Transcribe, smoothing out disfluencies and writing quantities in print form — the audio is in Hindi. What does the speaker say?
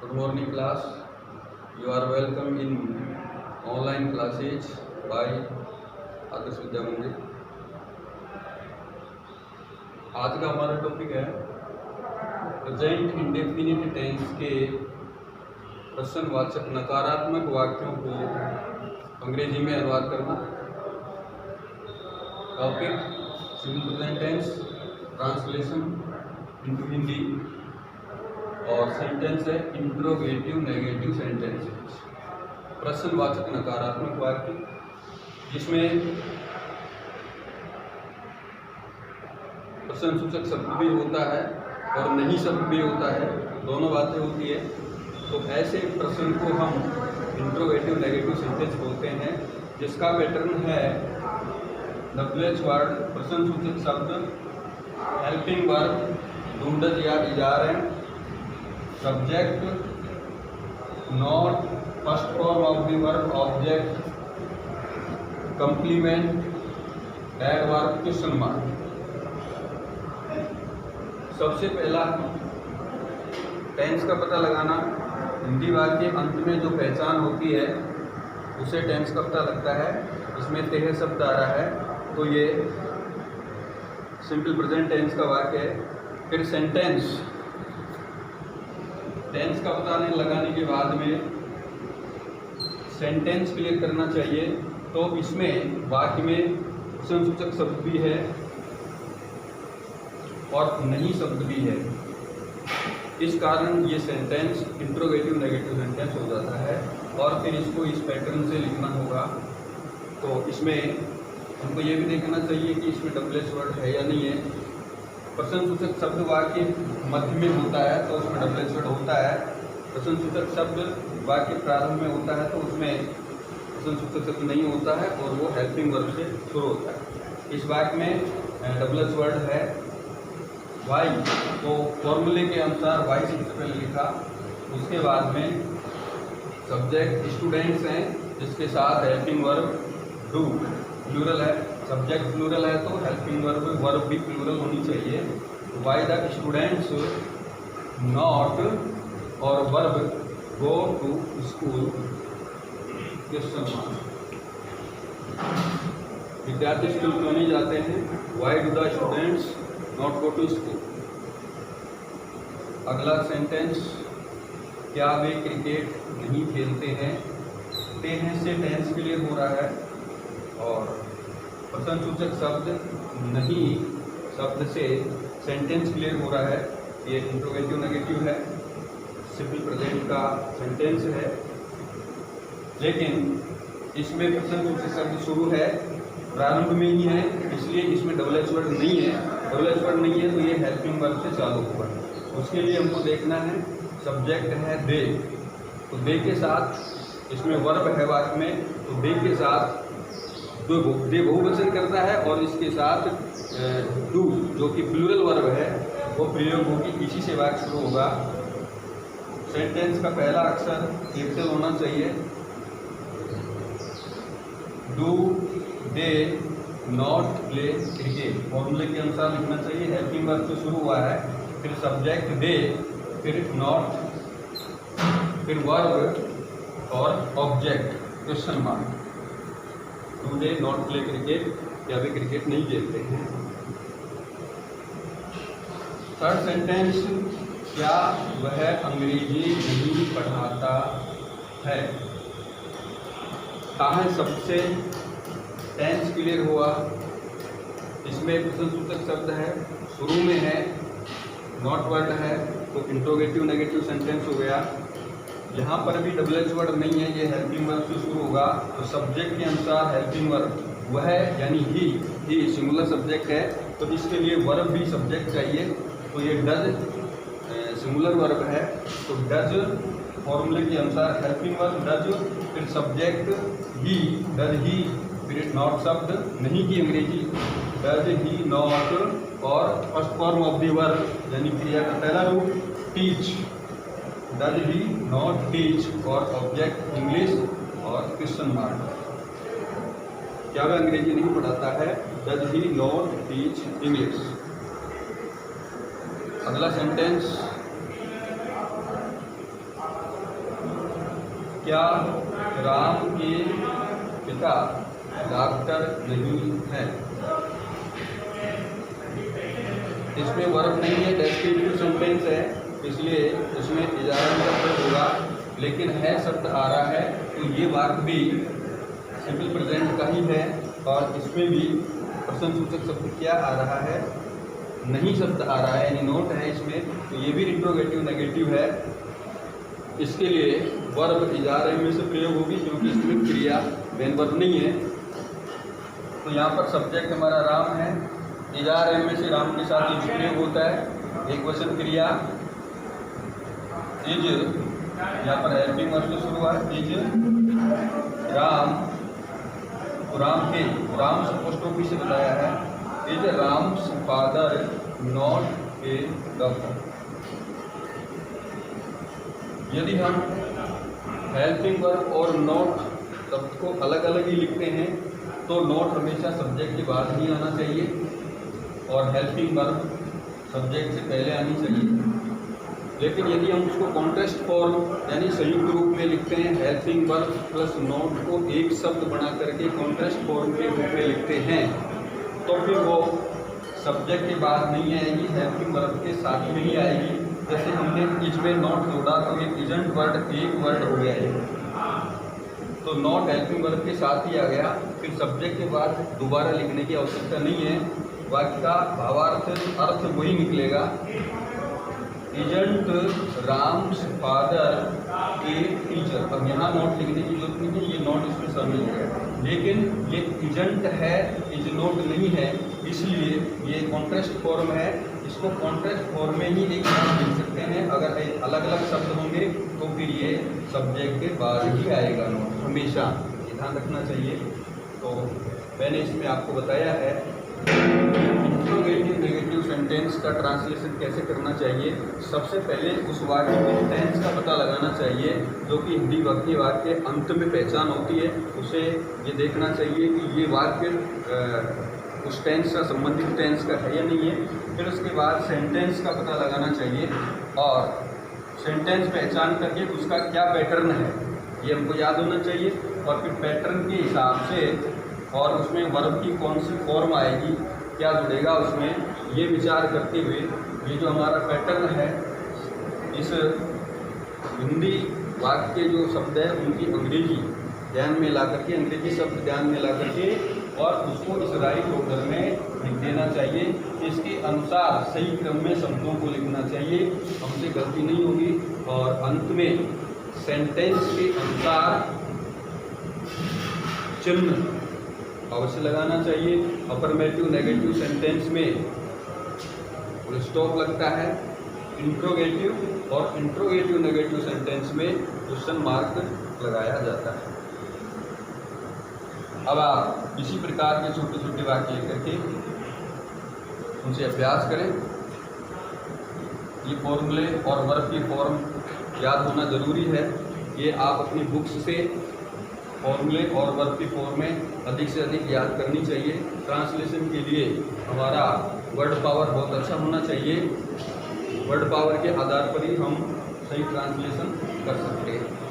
Good morning class. You are welcome in online classes by Adarsh Vidya मंदिर। आज का हमारा टॉपिक है प्रेजेंट इंडेफिनिट टेंस के प्रश्नवाचक नकारात्मक वाक्यों को अंग्रेजी में अनुवाद करना। Topic simple present tense translation into Hindi और सेंटेंस है इंट्रोगेटिव नेगेटिव सेंटेंसेस, प्रश्नवाचक नकारात्मक वाक्य जिसमें प्रश्नसूचक शब्द भी होता है और नहीं शब्द भी होता है, दोनों बातें होती है। तो ऐसे प्रश्न को हम इंट्रोगेटिव नेगेटिव सेंटेंस बोलते हैं, जिसका पैटर्न है डब्ल्यूएच वर्ड प्रश्नसूचक शब्द, हेल्पिंग वर्ब डू डज या is are and, subject not first form of the verb object, complement adverb question mark. सबसे पहला टेंस का पता लगाना। हिंदी वाक्य के अंत में जो पहचान होती है उसे टेंस का पता लगता है। इसमें तेह शब्द आ रहा है तो ये सिंपल प्रेजेंट टेंस का वाक्य है। फिर सेंटेंस, टेंस का पता लगाने के बाद में सेंटेंस क्लियर करना चाहिए। तो इसमें वाक्य में प्रश्नसूचक शब्द भी है और नहीं शब्द भी है। इस कारण ये सेंटेंस इंट्रोगेटिव नेगेटिव सेंटेंस हो जाता है और फिर इसको इस पैटर्न से लिखना होगा। तो इसमें हमको ये भी देखना चाहिए कि इसमें डब्ल्यूएच वर्ड है या नहीं है। प्रश्नसूचक शब्द वाक्य मध्य में होता है तो उसमें डब्ल्यूएच वर्ड होता है। प्रश्नसूचक शब्द वाक्य प्रारंभ में होता है तो उसमें प्रश्नसूचक शब्द नहीं होता है और वो हेल्पिंग वर्ब से शुरू होता है। इस वाक्य में डब्ल्यूएच वर्ड है वाई, तो फॉर्मूले के अनुसार वाई सबसे पहले लिखा। उसके बाद में सब्जेक्ट स्टूडेंट्स हैं जिसके साथ हेल्पिंग वर्ब डू, प्लूरल है, सब्जेक्ट प्लूरल है तो हेल्पिंग वर्ब भी प्लूरल होनी चाहिए। वाई द स्टूडेंट्स नॉट और verb go to school question mark. विद्यार्थी स्कूल क्यों नहीं जाते हैं? Why do the students not go to school. अगला सेंटेंस, क्या वे क्रिकेट नहीं खेलते हैं? टेंस से टेंस क्लियर हो रहा है और प्रश्नसूचक शब्द नहीं शब्द से सेंटेंस क्लियर हो रहा है। ये इंट्रोगेटिव नेगेटिव है, सिंपल प्रेजेंट का सेंटेंस है, लेकिन इसमें प्रश्नसूचक शब्द शुरू है, प्रारंभ में ही है, इसलिए इसमें डब्ल्यूएच वर्ड नहीं है। डब्ल्यूएच वर्ड नहीं है तो ये हेल्पिंग वर्ब से चालू होगा। उसके लिए हमको देखना है सब्जेक्ट है दे, तो दे के साथ इसमें वर्ब है वाक्य में, तो दे के साथ दे बहुवचन करता है और इसके साथ डू जो कि प्लूरल वर्ब है वो प्रयोग होगी। इसी से वाक्य शुरू होगा। सेंटेंस का पहला अक्षर कैपिटल होना चाहिए। Do they not play cricket, फॉर्मूले के अनुसार लिखना चाहिए। हेल्पिंग वर्ब से शुरू हुआ है, फिर सब्जेक्ट दे, फिर नॉट, फिर वर्ब और object question mark. Do they not play cricket, या वे क्रिकेट नहीं खेलते हैं। थर्ड सेंटेंस, क्या वह अंग्रेजी नहीं पढ़ाता है? कहाँ सबसे टेंस क्लियर हुआ। इसमें प्रश्नसूचक शब्द है, शुरू में है, नॉट वर्ड है, तो इंट्रोगेटिव नेगेटिव सेंटेंस हो गया। यहाँ पर भी डब्ल्यूएच वर्ड नहीं है, ये हेल्पिंग वर्ब से शुरू होगा। तो सब्जेक्ट के अनुसार हेल्पिंग वर्ब वह यानी ही सिंगुलर सब्जेक्ट है, तो इसके लिए वर्ब भी सब्जेक्ट चाहिए। तो ये डज सिंगुलर वर्ब है, तो डज फॉर्मूले के अनुसार हेल्पिंग वर्ब डज, फिर सब्जेक्ट ही, डज ही, फिर नॉट शब्द नहीं की अंग्रेजी, डज ही नॉट और first form of the verb यानी क्रिया का पहला रूप teach, does he not teach और ऑब्जेक्ट इंग्लिश और क्वेश्चन मार्क। क्या वह अंग्रेजी नहीं पढ़ाता है? Does he not teach English. अगला सेंटेंस, क्या राम के पिता डॉक्टर नहीं हैं। इसमें वर्ब नहीं है, डेस्क्रिप्टिव सेंटेंस है, इसलिए इसमें इजारा शब्द होगा, लेकिन है शब्द आ रहा है तो ये वाक्य भी सिंपल प्रेजेंट का ही है। और इसमें भी प्रश्नसूचक शब्द क्या आ रहा है, नहीं शब्द आ रहा है, यानी नोट है इसमें, तो ये भी इंट्रोगेटिव नेगेटिव है। इसके लिए वर्ब इजारे में से प्रयोग होगी, क्योंकि इसमें क्रिया मेन वर्ब नहीं है। तो यहाँ पर सब्जेक्ट हमारा राम है, इजारे में से राम के साथ इज प्रयोग होता है, एक वचन क्रिया इज, यहाँ पर हेल्पिंग वर्ब से शुरू हुआ इज राम, तो राम से पोस्ट ऑफिस से बताया है, is Ram's father not a doctor. यदि हम हेल्पिंग वर्ब और नॉट शब्द को अलग अलग ही लिखते हैं तो नॉट हमेशा सब्जेक्ट के बाद ही आना चाहिए और हेल्पिंग वर्ब सब्जेक्ट से पहले आनी चाहिए। लेकिन यदि हम उसको कॉन्ट्रास्ट फॉर्म यानी संयुक्त रूप में लिखते हैं, हेल्पिंग वर्ब प्लस नॉट को एक शब्द बना करके कॉन्ट्रास्ट फॉर्म के रूप में लिखते हैं, तो फिर वो सब्जेक्ट के बाद नहीं आएगी, हेल्पिंग वर्ब के साथ में ही आएगी। जैसे हमने इज में नॉट जोड़ा तो एक इजंट वर्ड एक वर्ड हो गया है, तो नॉट हेल्पिंग वर्ब के साथ ही आ गया, फिर सब्जेक्ट के बाद दोबारा लिखने की आवश्यकता नहीं है। वाक्य का भावार्थ अर्थ वही निकलेगा, इजंट राम्स फादर के टीचर। अब यहाँ नॉट लिखने की जरूरत नहीं है, ये नॉट इसमें शामिल हो गया, लेकिन ये इजंट है, इज नॉट नहीं है, इसलिए ये कॉन्ट्रास्ट फॉर्म है। इसको कॉन्ट्रास्ट फॉर्म में ही एक नाम लिख सकते हैं। अगर अलग अलग शब्द होंगे तो फिर ये सब्जेक्ट के बाद ही आएगा नॉट, हमेशा ध्यान रखना चाहिए। तो मैंने इसमें आपको बताया है इंट्रोगेटिव नेगेटिव सेंटेंस का ट्रांसलेशन कैसे करना चाहिए। सबसे पहले उस वाक्य के टेंस का पता लगाना चाहिए, जो कि हिंदी वाक्य अंत में पहचान होती है। उसे ये देखना चाहिए कि ये वाक्य उस टेंस का संबंधित टेंस का है या नहीं है। फिर उसके बाद सेंटेंस का पता लगाना चाहिए और सेंटेंस पहचान करके उसका क्या पैटर्न है ये हमको याद होना चाहिए। और फिर पैटर्न के हिसाब से और उसमें वर्ब की कौन सी फॉर्म आएगी, क्या जुड़ेगा उसमें, ये विचार करते हुए ये जो हमारा पैटर्न है, इस हिंदी वाक्य के जो शब्द है उनकी अंग्रेजी ध्यान में ला करके, अंग्रेजी शब्द ध्यान में ला करके और उसको इस राइट ऑर्डर में लिख देना चाहिए। इसके अनुसार सही क्रम में शब्दों को लिखना चाहिए, हमसे गलती नहीं होगी। और अंत में सेंटेंस के अनुसार चिन्ह अवश्य लगाना चाहिए। अफर्मेटिव नेगेटिव सेंटेंस में फुल स्टॉप लगता है, इंट्रोगेटिव और इंट्रोगेटिव नेगेटिव सेंटेंस में क्वेश्चन मार्क लगाया जाता है। अब आप इसी प्रकार के छोटे छोटे वाक्य लेकर के उनसे अभ्यास करें। ये फॉर्मूले और वर्ब की फॉर्म याद होना जरूरी है। ये आप अपनी बुक्स से फॉर्मूले और वर्ब की फॉर्म में अधिक से अधिक याद करनी चाहिए। ट्रांसलेशन के लिए हमारा वर्ड पावर बहुत अच्छा होना चाहिए। वर्ड पावर के आधार पर ही हम सही ट्रांसलेशन कर सकते हैं।